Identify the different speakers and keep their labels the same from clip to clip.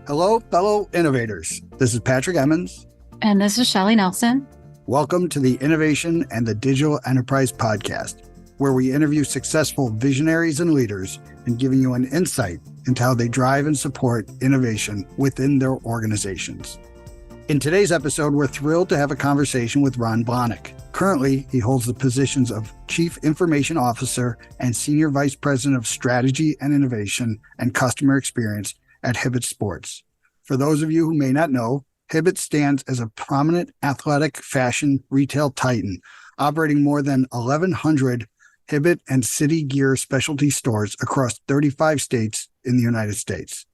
Speaker 1: Hello, fellow innovators. This is Patrick Emmons.
Speaker 2: And this is Shelley Nelson.
Speaker 1: Welcome to the Innovation and the Digital Enterprise Podcast, where we interview successful visionaries and leaders and giving you an insight into how they drive and support innovation within their organizations. In today's episode, we're thrilled to have a conversation with Ron Blahnik. Currently, he holds the positions of Chief Information Officer and Senior Vice President of Strategy and Innovation and Customer Experience at Hibbett Sports. For those of you who may not know, Hibbett stands as a prominent athletic fashion retail titan, operating more than 1,100 Hibbett and City Gear specialty stores across 35 states in the United States.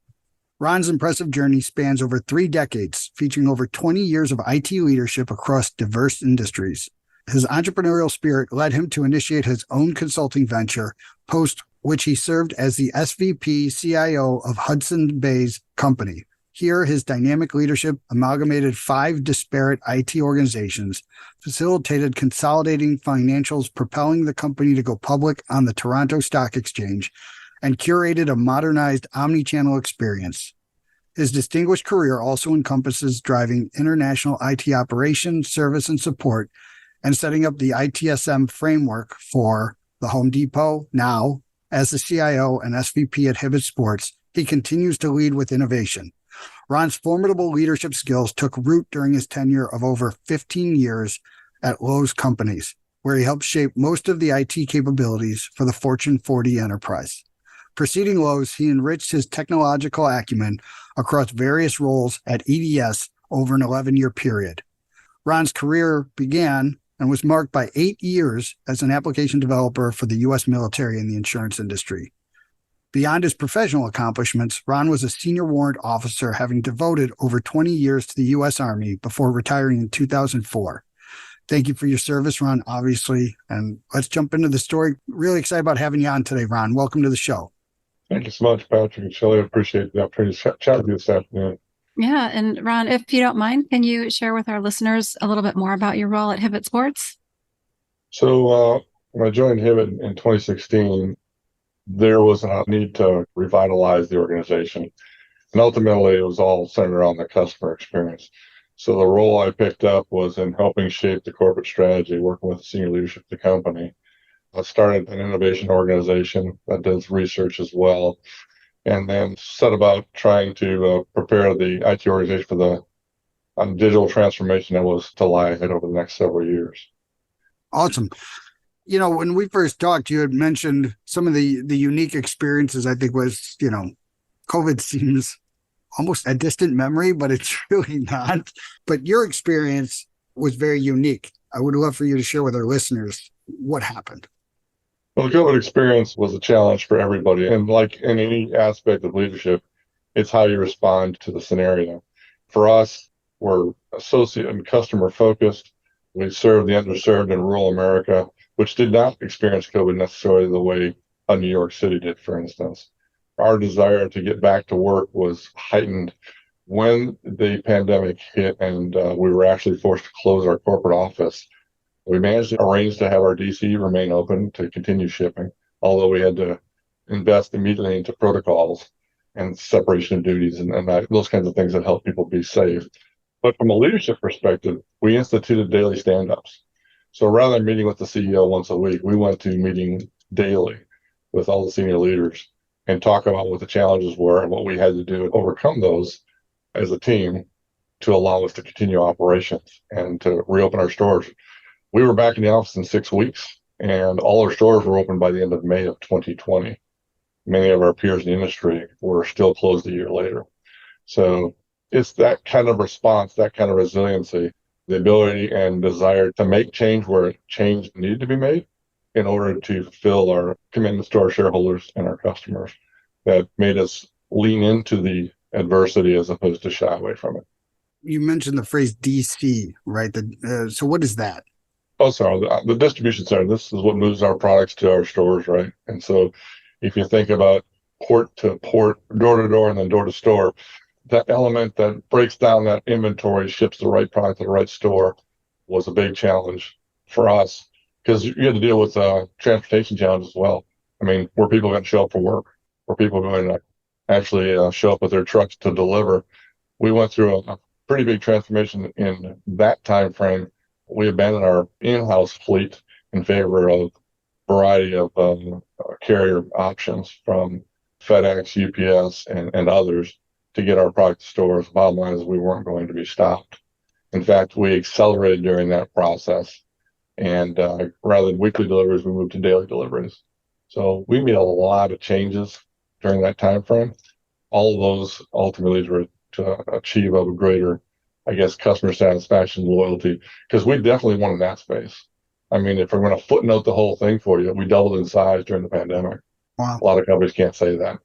Speaker 1: Ron's impressive journey spans over 3 decades, featuring over 20 years of IT leadership across diverse industries. His entrepreneurial spirit led him to initiate his own consulting venture, post which he served as the SVP CIO of Hudson Bay's company. Here, his dynamic leadership amalgamated 5 disparate IT organizations, facilitated consolidating financials, propelling the company to go public on the Toronto Stock Exchange, and curated a modernized omni-channel experience. His distinguished career also encompasses driving international IT operations, service, and support, and setting up the ITSM framework for the Home Depot. Now, as the CIO and SVP at Hibbett Sports, he continues to lead with innovation. Ron's formidable leadership skills took root during his tenure of over 15 years at Lowe's companies, where he helped shape most of the IT capabilities for the Fortune 40 enterprise. Preceding Lowe's, he enriched his technological acumen across various roles at EDS over an 11-year period. Ron's career began and was marked by 8 years as an application developer for the U.S. military and the insurance industry. Beyond his professional accomplishments, Ron was a senior warrant officer, having devoted over 20 years to the U.S. Army before retiring in 2004. Thank you for your service, Ron, obviously. And let's jump into the story. Really excited about having you on today, Ron. Welcome to the show.
Speaker 3: Thank you so much, Patrick and Shelley. I appreciate the opportunity to chat with you this afternoon.
Speaker 2: Yeah. And Ron, if you don't mind, can you share with our listeners a little bit more about your role at Hibbett Sports?
Speaker 3: So when I joined Hibbett in 2016, there was a need to revitalize the organization. And ultimately, it was all centered around the customer experience. So the role I picked up was in helping shape the corporate strategy, working with the senior leadership of the company. I started an innovation organization that does research as well, and then set about trying to prepare the IT organization for the digital transformation that was to lie ahead over the next several years.
Speaker 1: Awesome. You know, when we first talked, you had mentioned some of the unique experiences. I think was, COVID seems almost a distant memory, but it's really not. But your experience was very unique. I would love for you to share with our listeners what happened.
Speaker 3: Well, the COVID experience was a challenge for everybody. And like in any aspect of leadership, it's how you respond to the scenario. For us, we're associate and customer focused. We serve the underserved in rural America, which did not experience COVID necessarily the way New York City did, for instance. Our desire to get back to work was heightened when the pandemic hit and we were actually forced to close our corporate office. We managed to arrange to have our DC remain open to continue shipping, although we had to invest immediately into protocols and separation of duties and those kinds of things that help people be safe. But from a leadership perspective, we instituted daily stand-ups. So rather than meeting with the CEO once a week, we went to meeting daily with all the senior leaders and talk about what the challenges were and what we had to do to overcome those as a team to allow us to continue operations and to reopen our stores. We were back in the office in 6 weeks, and all our stores were open by the end of May of 2020. Many of our peers in the industry were still closed a year later. So it's that kind of response, that kind of resiliency, the ability and desire to make change where change needed to be made in order to fulfill our commitments to our shareholders and our customers that made us lean into the adversity as opposed to shy away from it.
Speaker 1: You mentioned the phrase DC, right? So what is that?
Speaker 3: Oh, sorry, the distribution center. This is what moves our products to our stores, right? And so if you think about port to port, door to door, and then door to store, that element that breaks down that inventory, ships the right product to the right store was a big challenge for us. because you had to deal with transportation challenges as well. I mean, were people going to show up for work? Were people going to actually show up with their trucks to deliver? We went through a pretty big transformation in that time frame. We abandoned our in-house fleet in favor of a variety of carrier options from FedEx, UPS, and others to get our product to stores. Bottom line is we weren't going to be stopped. In fact, we accelerated during that process. And rather than weekly deliveries, we moved to daily deliveries. So we made a lot of changes during that time frame. All of those ultimately were to achieve a greater, I guess, customer satisfaction, loyalty, because we definitely won in that space. I mean, if we're going to footnote the whole thing for you, we doubled in size during the pandemic.
Speaker 1: Wow.
Speaker 3: A lot of companies can't say that.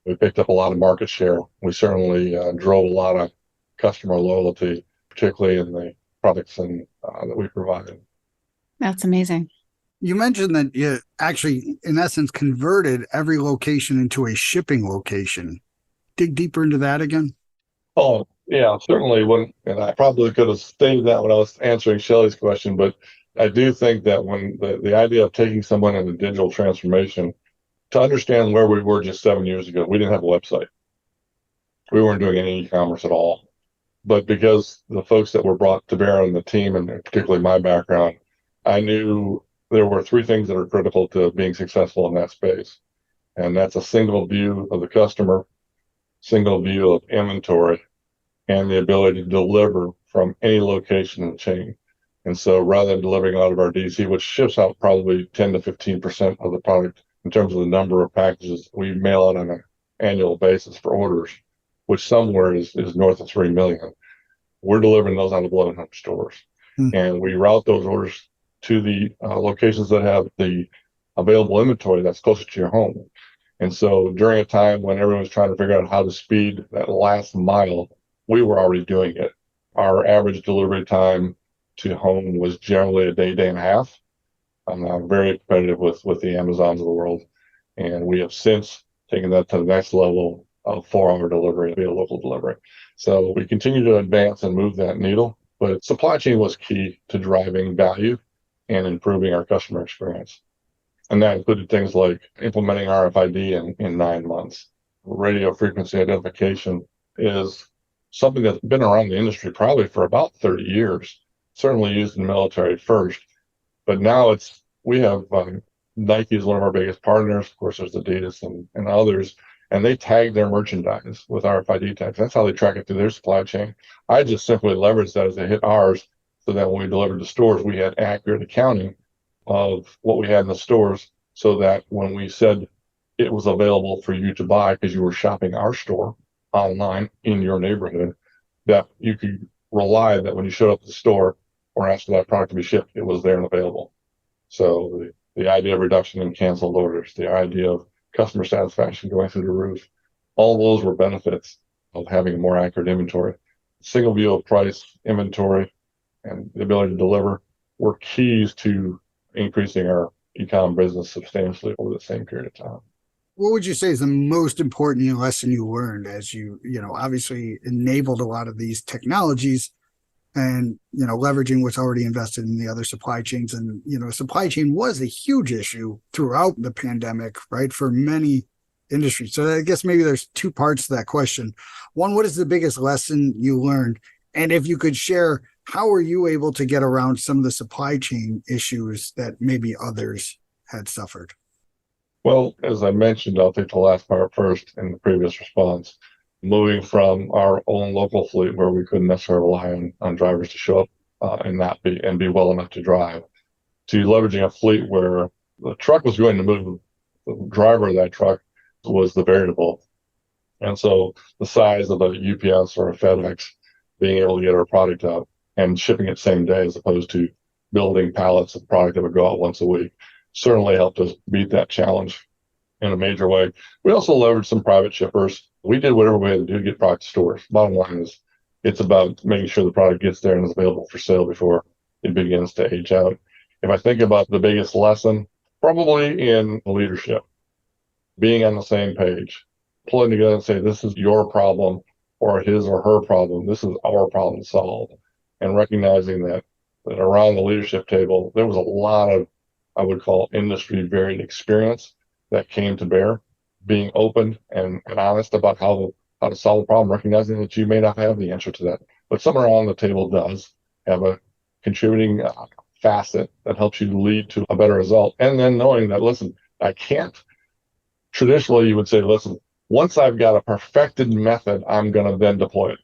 Speaker 3: We picked up a lot of market share. We certainly drove a lot of customer loyalty, particularly in the products and that we provided.
Speaker 2: That's amazing.
Speaker 1: You mentioned that you actually, in essence, converted every location into a shipping location. Dig deeper into that again.
Speaker 3: Oh, yeah, certainly. And I probably could have stated that when I was answering Shelley's question, but I do think that when the idea of taking someone in a digital transformation, to understand where we were just 7 years ago, we didn't have a website. We weren't doing any e-commerce at all. But because the folks that were brought to bear on the team, and particularly my background, I knew there were three things that are critical to being successful in that space. And that's a single view of the customer, single view of inventory, and the ability to deliver from any location in the chain. And so rather than delivering out of our DC, which ships out probably 10 to 15% of the product in terms of the number of packages we mail out on an annual basis for orders, which somewhere is north of 3 million, we're delivering those out of 1,100 stores. And we route those orders to the locations that have the available inventory that's closer to your home. And so during a time when everyone was trying to figure out how to speed that last mile, we were already doing it. Our average delivery time to home was generally a day and a half. I'm very competitive with the Amazons of the world. And we have since taken that to the next level of 4-hour delivery via local delivery. So we continue to advance and move that needle, but supply chain was key to driving value and improving our customer experience. And that included things like implementing RFID in 9 months. Radio frequency identification is something that's been around the industry probably for about 30 years, certainly used in the military first. But now we have Nike is one of our biggest partners. Of course, there's Adidas and others, and they tag their merchandise with RFID tags. That's how they track it through their supply chain. I just simply leveraged that as they hit ours, so that when we delivered to stores, we had accurate accounting of what we had in the stores, so that when we said it was available for you to buy because you were shopping our store online in your neighborhood, that you could rely that when you showed up at the store or asked for that product to be shipped, it was there and available. So the idea of reduction in canceled orders, the idea of customer satisfaction going through the roof, all those were benefits of having a more accurate inventory. Single view of price, inventory, and the ability to deliver were keys to increasing our e-com business substantially over the same period of time.
Speaker 1: What would you say is the most important lesson you learned as you obviously enabled a lot of these technologies and, leveraging what's already invested in the other supply chains? And, supply chain was a huge issue throughout the pandemic, right, for many industries. So I guess maybe there's two parts to that question. One, what is the biggest lesson you learned? And if you could share, how were you able to get around some of the supply chain issues that maybe others had suffered?
Speaker 3: Well, as I mentioned, I'll take the last part first in the previous response. Moving from our own local fleet, where we couldn't necessarily rely on drivers to show up and be well enough to drive, to leveraging a fleet where the truck was going to move, the driver of that truck was the variable. And so the size of a UPS or a FedEx being able to get our product out and shipping it same day, as opposed to building pallets of product that would go out once a week, certainly helped us beat that challenge in a major way. We also leveraged some private shippers. We did whatever we had to do to get product to stores. Bottom line is, it's about making sure the product gets there and is available for sale before it begins to age out. If I think about the biggest lesson, probably in leadership, being on the same page, pulling together and say, this is your problem or his or her problem. This is our problem to solve. And recognizing that around the leadership table, there was a lot of I would call industry varied experience that came to bear, being open and honest about how to solve a problem, recognizing that you may not have the answer to that, but someone around the table does have a contributing facet that helps you lead to a better result. And then knowing that, listen, I can't, traditionally you would say, listen, once I've got a perfected method, I'm going to then deploy it.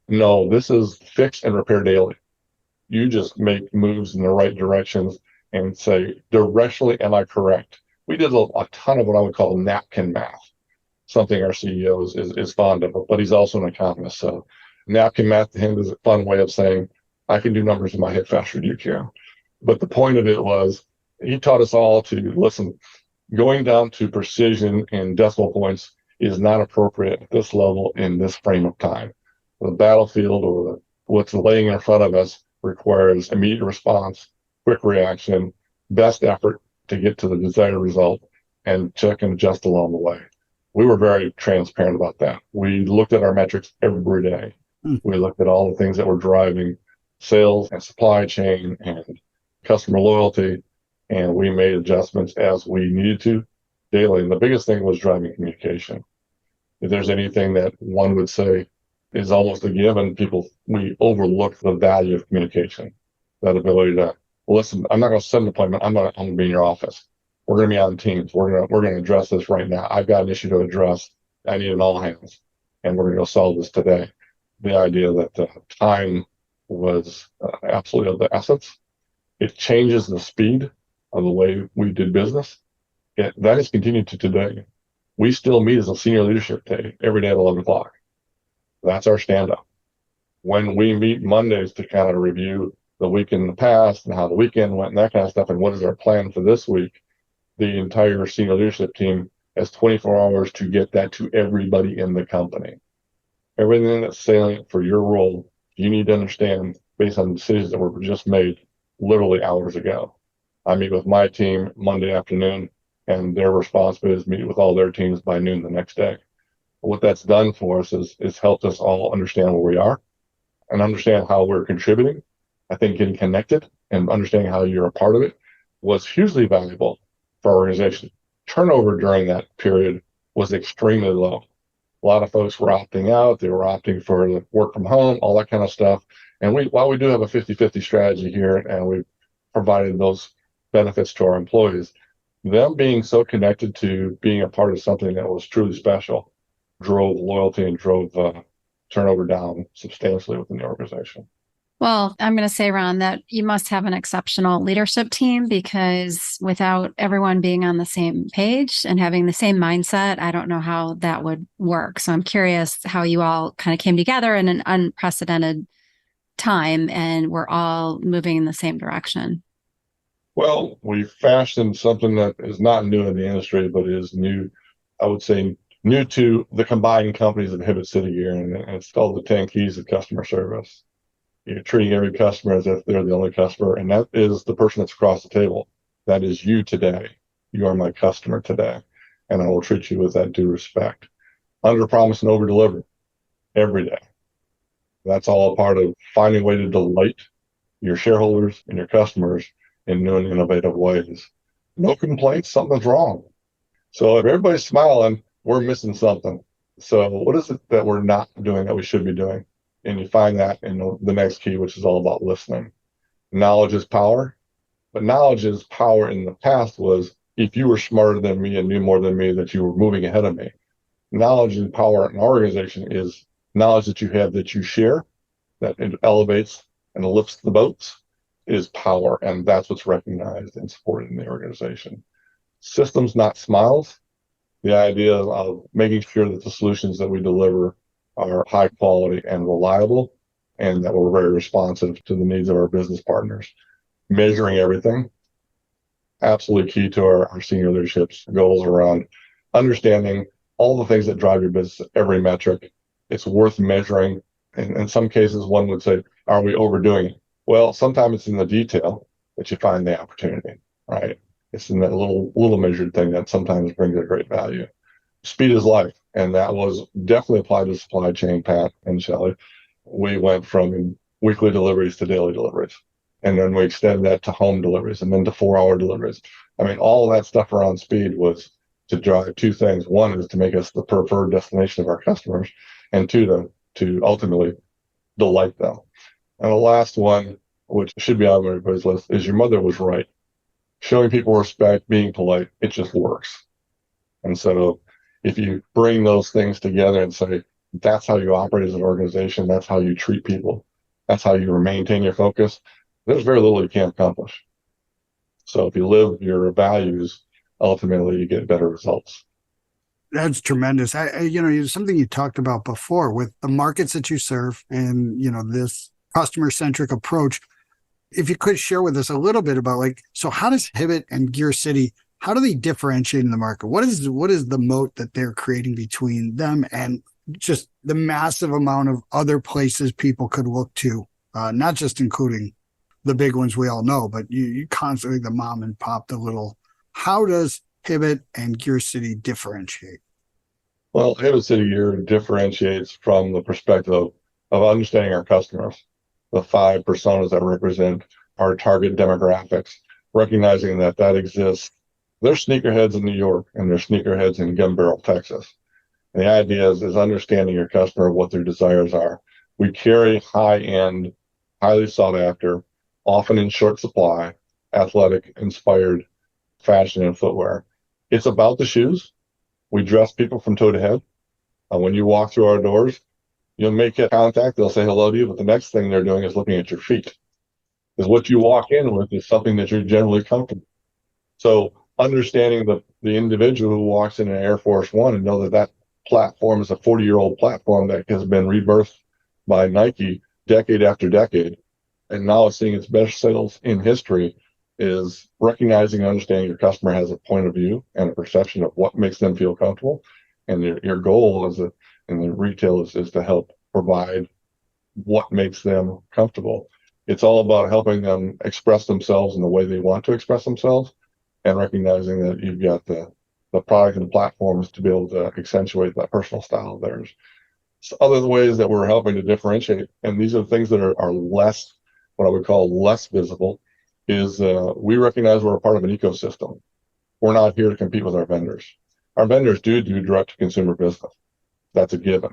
Speaker 3: No, this is fix and repair daily. You just make moves in the right directions and say, directionally, am I correct? We did a ton of what I would call napkin math, something our CEO is fond of, but he's also an economist. So napkin math to him is a fun way of saying, I can do numbers in my head faster than you can. But the point of it was, he taught us all to listen, going down to precision and decimal points is not appropriate at this level in this frame of time. The battlefield or what's laying in front of us requires immediate response, quick reaction, best effort to get to the desired result, and check and adjust along the way. We were very transparent about that. We looked at our metrics every day. We looked at all the things that were driving sales and supply chain and customer loyalty, and we made adjustments as we needed to daily. And the biggest thing was driving communication. If there's anything that one would say is almost a given, we overlook the value of communication, that ability to listen. I'm not going to set an appointment. I'm going to be in your office. We're going to be on Teams. We're going to address this right now. I've got an issue to address. I need an all hands, and we're going to go solve this today. The idea that time was absolutely of the essence. It changes the speed of the way we did business. That has continued to today. We still meet as a senior leadership day every day at 11 o'clock. That's our stand-up. When we meet Mondays to kind of review the week in the past and how the weekend went and that kind of stuff, and what is our plan for this week, the entire senior leadership team has 24 hours to get that to everybody in the company. Everything that's salient for your role, you need to understand based on the decisions that were just made literally hours ago. I meet with my team Monday afternoon, and their responsibility is to meet with all their teams by noon the next day. What that's done for us is helped us all understand where we are and understand how we're contributing. I think getting connected and understanding how you're a part of it was hugely valuable for our organization. Turnover during that period was extremely low. A lot of folks were opting out. They were opting for the work from home, all that kind of stuff. And while we do have a 50-50 strategy here, and we've provided those benefits to our employees, them being so connected to being a part of something that was truly special drove loyalty and drove turnover down substantially within the organization.
Speaker 2: Well, I'm going to say, Ron, that you must have an exceptional leadership team, because without everyone being on the same page and having the same mindset, I don't know how that would work. So I'm curious how you all kind of came together in an unprecedented time and we're all moving in the same direction.
Speaker 3: Well, we fashioned something that is not new in the industry, but is new, I would say, new to the combined companies of Hibbett City here, and it's called the 10 Keys of Customer Service. You're treating every customer as if they're the only customer, and that is the person that's across the table. That is you today. You are my customer today, and I will treat you with that due respect. Under promise and over deliver every day. That's all a part of finding a way to delight your shareholders and your customers in new and innovative ways. No complaints, something's wrong. So if everybody's smiling, we're missing something. So what is it that we're not doing that we should be doing? And you find that in the next key, which is all about listening. Knowledge is power, but knowledge is power in the past was if you were smarter than me and knew more than me, that you were moving ahead of me. Knowledge and power in our organization is knowledge that you have that you share, that it elevates and lifts the boats, is power. And that's what's recognized and supported in the organization. Systems, not smiles. The idea of making sure that the solutions that we deliver are high quality and reliable, and that we're very responsive to the needs of our business partners. Measuring everything, absolutely key to our senior leadership's goals around understanding all the things that drive your business, every metric. It's worth measuring. And in some cases, one would say, are we overdoing it? Well, sometimes it's in the detail that you find the opportunity, right? It's in that little measured thing that sometimes brings a great value. Speed is life, and that was definitely applied to supply chain, Pat and Shelley. We went from weekly deliveries to daily deliveries. And then we extended that to home deliveries and then to 4-hour deliveries. I mean, all of that stuff around speed was to drive two things. One is to make us the preferred destination of our customers, and two, to ultimately delight them. And the last one, which should be on everybody's list, is your mother was right. Showing people respect, being polite, it just works. And so if you bring those things together and say, that's how you operate as an organization, that's how you treat people, that's how you maintain your focus, there's very little you can't accomplish. So if you live your values, ultimately you get better results.
Speaker 1: That's tremendous. Something you talked about before with the markets that you serve and, this customer-centric approach. If you could share with us a little bit about so how does Hibbett and Gear City, how do they differentiate in the market? What is the moat that they're creating between them and just the massive amount of other places people could look to, not just including the big ones we all know, but you constantly the mom and pop, the little. How does Hibbett and Gear City differentiate?
Speaker 3: Well, Hibbett City Gear differentiates from the perspective of understanding our customers, the 5 personas that represent our target demographics, recognizing that exists. There's sneakerheads in New York and there's sneakerheads in Gun Barrel, Texas. And the idea is understanding your customer, what their desires are. We carry high-end, highly sought after, often in short supply, athletic inspired fashion and footwear. It's about the shoes. We dress people from toe to head. When you walk through our doors, you'll make contact, they'll say hello to you, but the next thing they're doing is looking at your feet. Because what you walk in with is something that you're generally comfortable. So understanding the individual who walks in an Air Force One and know that platform is a 40-year-old platform that has been rebirthed by Nike decade after decade, and now seeing its best sales in history, is recognizing and understanding your customer has a point of view and a perception of what makes them feel comfortable. And your goal in the retail is to help provide what makes them comfortable. It's all about helping them express themselves in the way they want to express themselves, and recognizing that you've got the product and the platforms to be able to accentuate that personal style of theirs. So other ways that we're helping to differentiate, and these are things that are less, what I would call less visible, is we recognize we're a part of an ecosystem. We're not here to compete with our vendors. Our vendors do direct-to-consumer business. That's a given.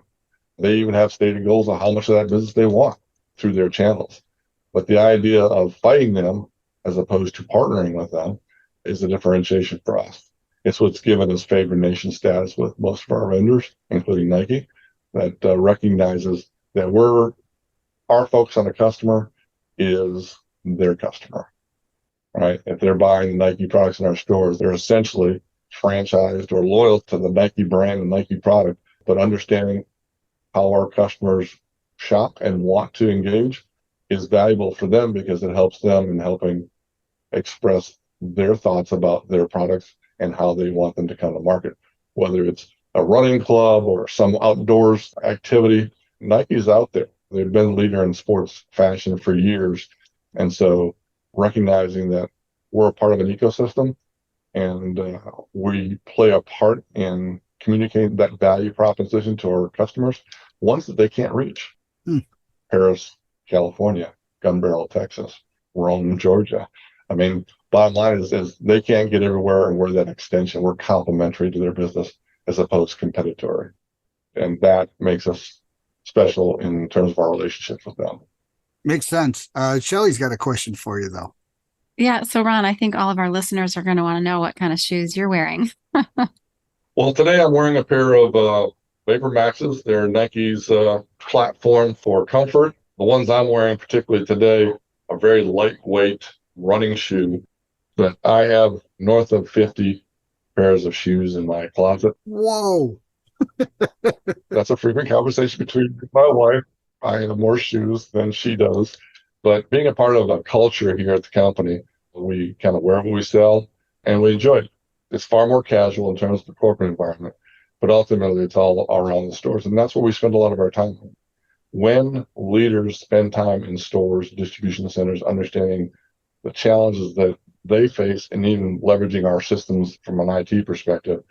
Speaker 3: They even have stated goals on how much of that business they want through their channels. But the idea of fighting them as opposed to partnering with them is a differentiation for us. It's what's given us favored nation status with most of our vendors, including Nike, that recognizes that our focus on the customer is their customer, right? If they're buying the Nike products in our stores, they're essentially franchised or loyal to the Nike brand and Nike product, but understanding how our customers shop and want to engage is valuable for them because it helps them in helping express their thoughts about their products and how they want them to come to market. Whether it's a running club or some outdoors activity, Nike's out there. They've been a leader in sports fashion for years. And so recognizing that we're a part of an ecosystem and we play a part in communicating that value proposition to our customers, ones that they can't reach. Paris, California, Gun Barrel, Texas, Rome, Georgia. I mean, bottom line is they can't get everywhere, and we're that extension. We're complementary to their business as opposed to competitor. And that makes us special in terms of our relationships with them.
Speaker 1: Makes sense. Shelly's got a question for you, though.
Speaker 2: Yeah. So, Ron, I think all of our listeners are going to want to know what kind of shoes you're wearing.
Speaker 3: Well, today I'm wearing a pair of Vapor Maxes. They're Nike's platform for comfort. The ones I'm wearing particularly today are very lightweight running shoe, but I have north of 50 pairs of shoes in my closet.
Speaker 1: Whoa.
Speaker 3: That's a frequent conversation between my wife. I have more shoes than she does, but being a part of a culture here at the company, we kind of wear what we sell and we enjoy it. It's far more casual in terms of the corporate environment, but ultimately it's all around the stores. And that's where we spend a lot of our time. When leaders spend time in stores, distribution centers, understanding the challenges that they face and even leveraging our systems from an IT perspective,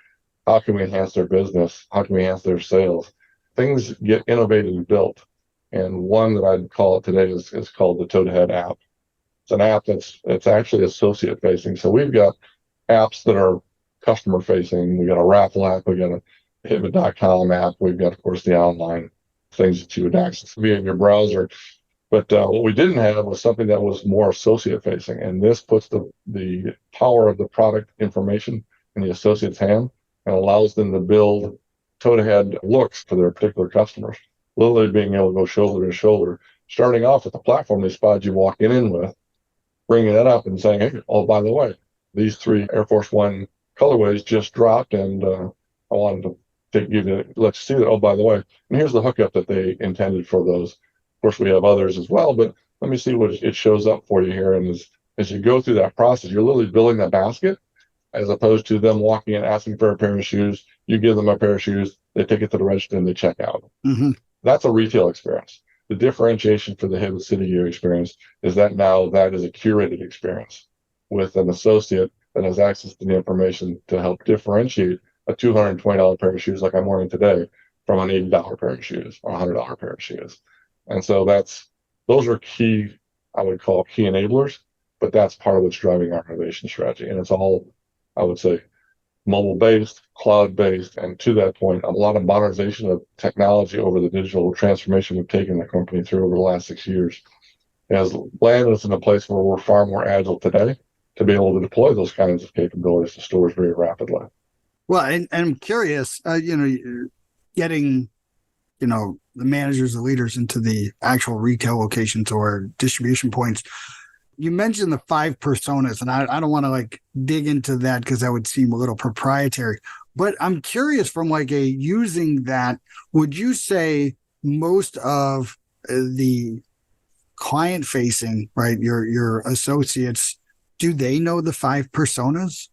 Speaker 3: how can we enhance their business? How can we enhance their sales? Things get innovated and built. And one that I'd call it today is called the Toe to Head app. It's an app it's actually associate facing. So we've got apps that are customer facing. We got a raffle app. We got a Hibbett.com app. We've got, of course, the online things that you would access via your browser. But what we didn't have was something that was more associate facing. And this puts the power of the product information in the associate's hand and allows them to build toe-to-head looks for their particular customers. Literally being able to go shoulder to shoulder, starting off with the platform they spotted you walking in with, bringing that up and saying, hey, oh, by the way, these 3 Air Force One colorways just dropped, and I wanted to let you see that. Oh, by the way, and here's the hookup that they intended for those. Of course, we have others as well, but let me see what it shows up for you here. And as you go through that process, you're literally building that basket, as opposed to them walking in asking for a pair of shoes. You give them a pair of shoes, they take it to the register, and they check out.
Speaker 1: Mm-hmm.
Speaker 3: That's a retail experience. The differentiation for the Hibbett City Gear experience is that now that is a curated experience with an associate that has access to the information to help differentiate a $220 pair of shoes like I'm wearing today from an $80 pair of shoes or $100 pair of shoes. And so those are key, I would call key enablers, but that's part of what's driving our innovation strategy. And it's all, I would say, mobile-based, cloud-based, and to that point, a lot of modernization of technology over the digital transformation we've taken the company through over the last 6 years has landed us in a place where we're far more agile today to be able to deploy those kinds of capabilities to stores very rapidly.
Speaker 1: Well, and I'm curious, you're getting, the managers, the leaders into the actual retail locations or distribution points. You mentioned the 5 personas, and I don't want to dig into that because that would seem a little proprietary. But I'm curious from using that, would you say most of the client facing, right, your associates, do they know the 5 personas?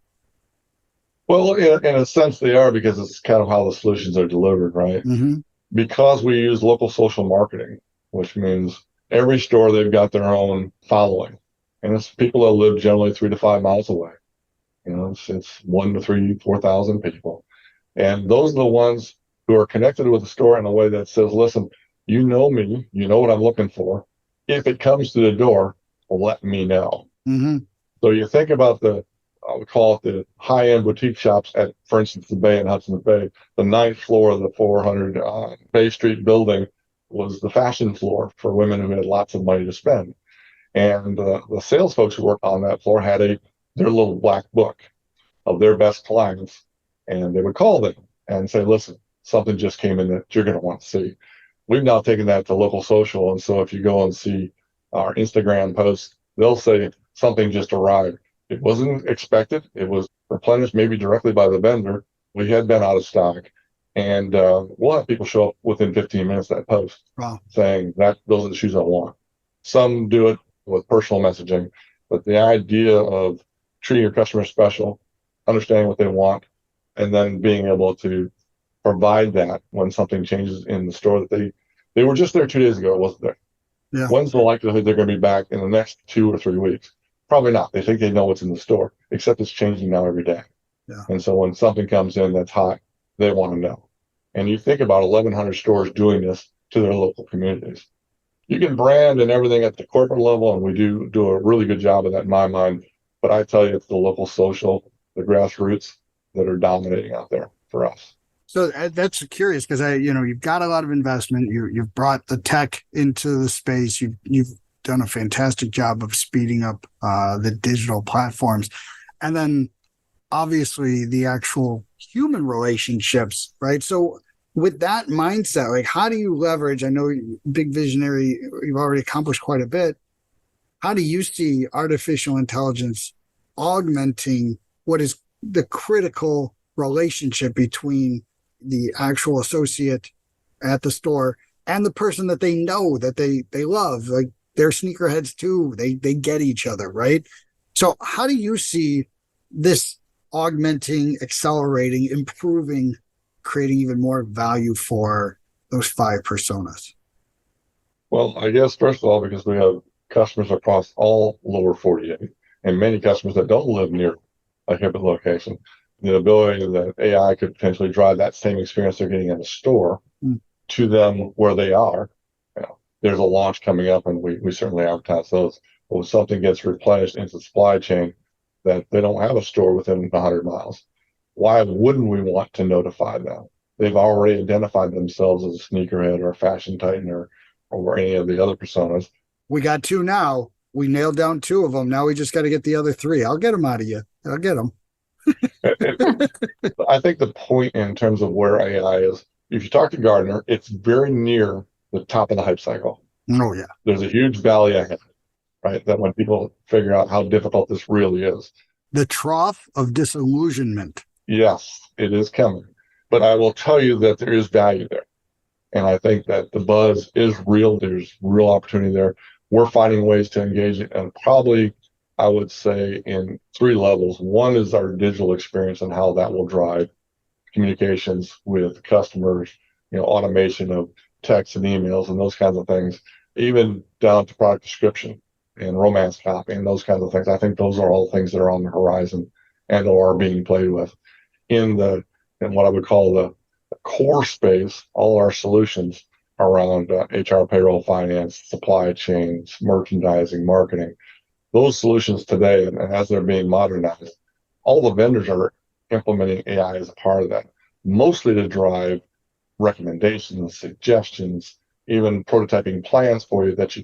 Speaker 3: Well, in a sense, they are, because it's kind of how the solutions are delivered, right?
Speaker 1: Mm-hmm.
Speaker 3: Because we use local social marketing, which means every store, they've got their own following. And it's people that live generally 3 to 5 miles away. It's 1 to 3, 4,000 people. And those are the ones who are connected with the store in a way that says, listen, you know me, you know what I'm looking for. If it comes to the door, let me know.
Speaker 1: Mm-hmm.
Speaker 3: So you think about I would call it the high-end boutique shops at, for instance, the Bay in Hudson's Bay. The 9th floor of the 400 Bay Street building was the fashion floor for women who had lots of money to spend. And the sales folks who worked on that floor had their little black book of their best clients, and they would call them and say, listen, something just came in that you're going to want to see. We've now taken that to local social, and so if you go and see our Instagram posts, they'll say something just arrived. It wasn't expected. It was replenished maybe directly by the vendor. We had been out of stock, and we'll have people show up within 15 minutes of that post.
Speaker 1: Wow.
Speaker 3: Saying that those are the shoes I want. Some do it with personal messaging, but the idea of treating your customer special, understanding what they want, and then being able to provide that when something changes in the store that they were just there 2 days ago, it wasn't there.
Speaker 1: Yeah.
Speaker 3: When's the likelihood they're going to be back in the next 2 or 3 weeks? Probably not. They think they know what's in the store, except it's changing now every day.
Speaker 1: Yeah.
Speaker 3: And so when something comes in that's hot, they want to know. And you think about 1,100 stores doing this to their local communities. You can brand and everything at the corporate level, and we do a really good job of that in my mind. But I tell you, it's the local social, the grassroots that are dominating out there for us.
Speaker 1: So that's curious because you've got a lot of investment. You've brought the tech into the space. You've done a fantastic job of speeding up the digital platforms, and then obviously the actual human relationships, right? So with that mindset, how do you leverage? I know you're big visionary. You've already accomplished quite a bit. How do you see artificial intelligence augmenting what is the critical relationship between the actual associate at the store and the person that they know, that they love? They're sneakerheads too. They get each other, right? So how do you see this augmenting, accelerating, improving, creating even more value for those 5 personas?
Speaker 3: Well, I guess first of all, because we have customers across all lower 48 and many customers that don't live near a Hibbett location, the ability that AI could potentially drive that same experience they're getting in the store to them where they are. There's a launch coming up, and we certainly advertise those Well, something gets replenished into the supply chain that they don't have a store within 100 miles. Why wouldn't we want to notify them? They've already identified themselves as a sneakerhead or a fashion titan or any of the other personas.
Speaker 1: We got 2 now. We nailed down 2 of them. Now we just got to get the other 3. I'll get them out of you. I'll get them.
Speaker 3: I think the point in terms of where AI is, if you talk to Gardner, it's very near the top of the hype cycle.
Speaker 1: Oh, yeah.
Speaker 3: There's a huge valley ahead, right? That when people figure out how difficult this really is.
Speaker 1: The trough of disillusionment.
Speaker 3: Yes, it is coming. But I will tell you that there is value there. And I think that the buzz is real. There's real opportunity there. We're finding ways to engage it, and probably I would say in 3 levels. One is our digital experience and how that will drive communications with customers, automation of texts and emails and those kinds of things, even down to product description and romance copy and those kinds of things. I think those are all things that are on the horizon and or are being played with. In what I would call the core space, all our solutions around HR, payroll, finance, supply chains, merchandising, marketing, those solutions today, and as they're being modernized, all the vendors are implementing AI as a part of that, mostly to drive recommendations, suggestions, even prototyping plans for you that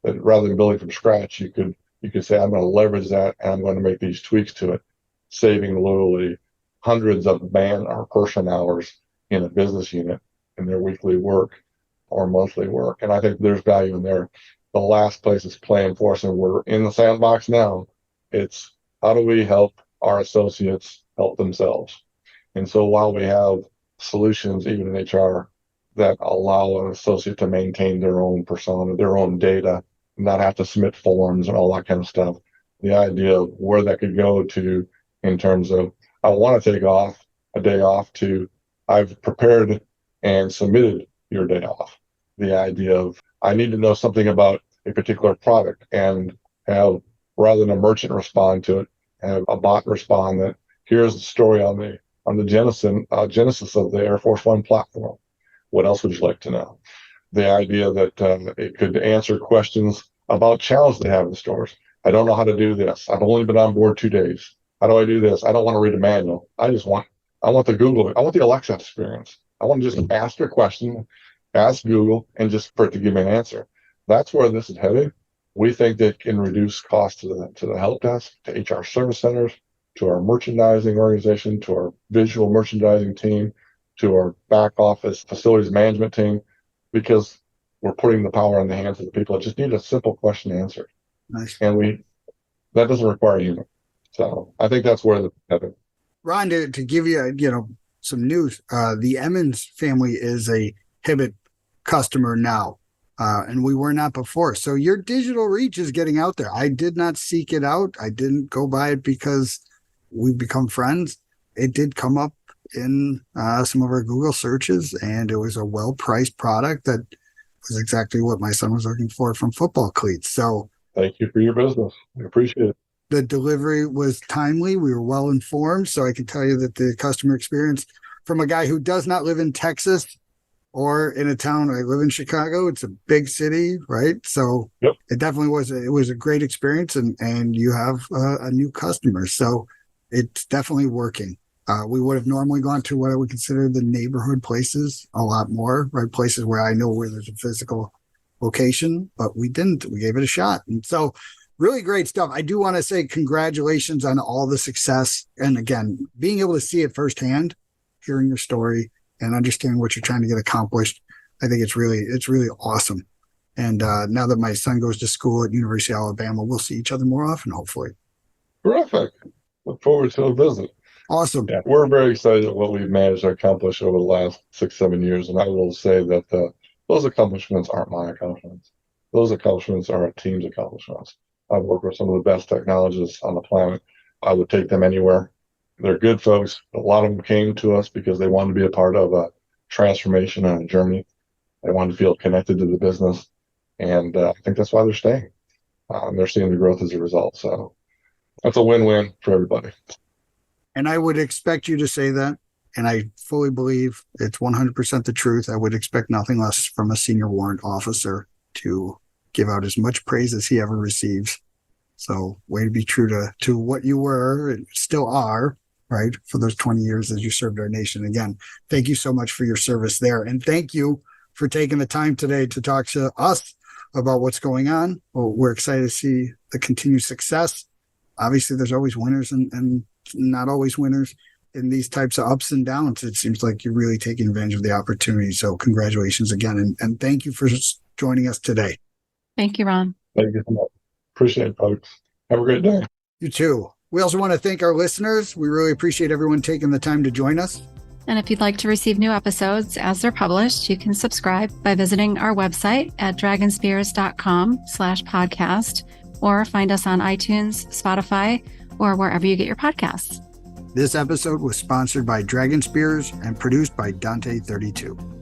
Speaker 3: rather than building from scratch, you could say, I'm going to leverage that and I'm going to make these tweaks to it, saving literally hundreds of man or person hours in a business unit in their weekly work or monthly work. And I think there's value in there. The last place is playing for us, and we're in the sandbox now. It's how do we help our associates help themselves? And so while we have solutions, even in HR, that allow an associate to maintain their own persona, their own data, not have to submit forms and all that kind of stuff, the idea of where that could go to in terms of, I want to take a day off to, I've prepared and submitted your day off. The idea of, I need to know something about a particular product and have, rather than a merchant respond to it, have a bot respond that here's the story on the genesis of the Air Force One platform. What else would you like to know? The idea that it could answer questions about challenges they have in the stores. I don't know how to do this. I've only been on board 2 days. How do I do this? I don't want to read a manual. I want the Alexa experience. I want to just ask a question, ask Google, and just for it to give me an answer. That's where this is headed. We think that it can reduce costs to the help desk, to HR service centers, to our merchandising organization, to our visual merchandising team, to our back office facilities management team, because we're putting the power in the hands of the people that just need a simple question answered.
Speaker 1: Nice.
Speaker 3: And that doesn't require a human. So I think that's where the headed.
Speaker 1: Ron, to give you, some news, the Emmons family is a Hibbett customer now, and we were not before. So your digital reach is getting out there. I did not seek it out. I didn't go by it because we've become friends. It did come up in some of our Google searches, and it was a well-priced product that was exactly what my son was looking for from football cleats. So
Speaker 3: thank you for your business. We appreciate it.
Speaker 1: The delivery was timely. We were well informed. So I can tell you that the customer experience from a guy who does not live in Texas or in a town, I live in Chicago. It's a big city, right? So
Speaker 3: yep.
Speaker 1: It definitely was. It was a great experience, and you have a new customer. So it's definitely working. We would have normally gone to what I would consider the neighborhood places a lot more, right? Places where I know where there's a physical location, but we didn't. We gave it a shot. And so really great stuff. I do want to say congratulations on all the success. And again, being able to see it firsthand, hearing your story and understanding what you're trying to get accomplished, I think it's really awesome. And now that my son goes to school at University of Alabama, we'll see each other more often, hopefully.
Speaker 3: Terrific. Look forward to a visit.
Speaker 1: Awesome.
Speaker 3: Yeah, we're very excited at what we've managed to accomplish over the last 6-7 years. And I will say that those accomplishments aren't my accomplishments. Those accomplishments are a team's accomplishments. I've worked with some of the best technologists on the planet. I would take them anywhere. They're good folks. A lot of them came to us because they wanted to be a part of a transformation and a journey. They wanted to feel connected to the business. And I think that's why they're staying. They're seeing the growth as a result. So that's a win-win for everybody.
Speaker 1: And I would expect you to say that. And I fully believe it's 100% the truth. I would expect nothing less from a senior warrant officer to give out as much praise as he ever receives. So way to be true to what you were and still are, right? For those 20 years as you served our nation. Again, thank you so much for your service there. And thank you for taking the time today to talk to us about what's going on. Well, we're excited to see the continued success. Obviously, there's always winners and not always winners in these types of ups and downs. It seems like you're really taking advantage of the opportunity. So congratulations again. And thank you for joining us today.
Speaker 2: Thank you, Ron.
Speaker 3: Thank you so much. Appreciate it, folks. Have a great day.
Speaker 1: You too. We also want to thank our listeners. We really appreciate everyone taking the time to join us.
Speaker 2: And if you'd like to receive new episodes as they're published, you can subscribe by visiting our website at dragonspears.com/podcast, or find us on iTunes, Spotify, or wherever you get your podcasts.
Speaker 1: This episode was sponsored by Dragon Spears and produced by Dante32.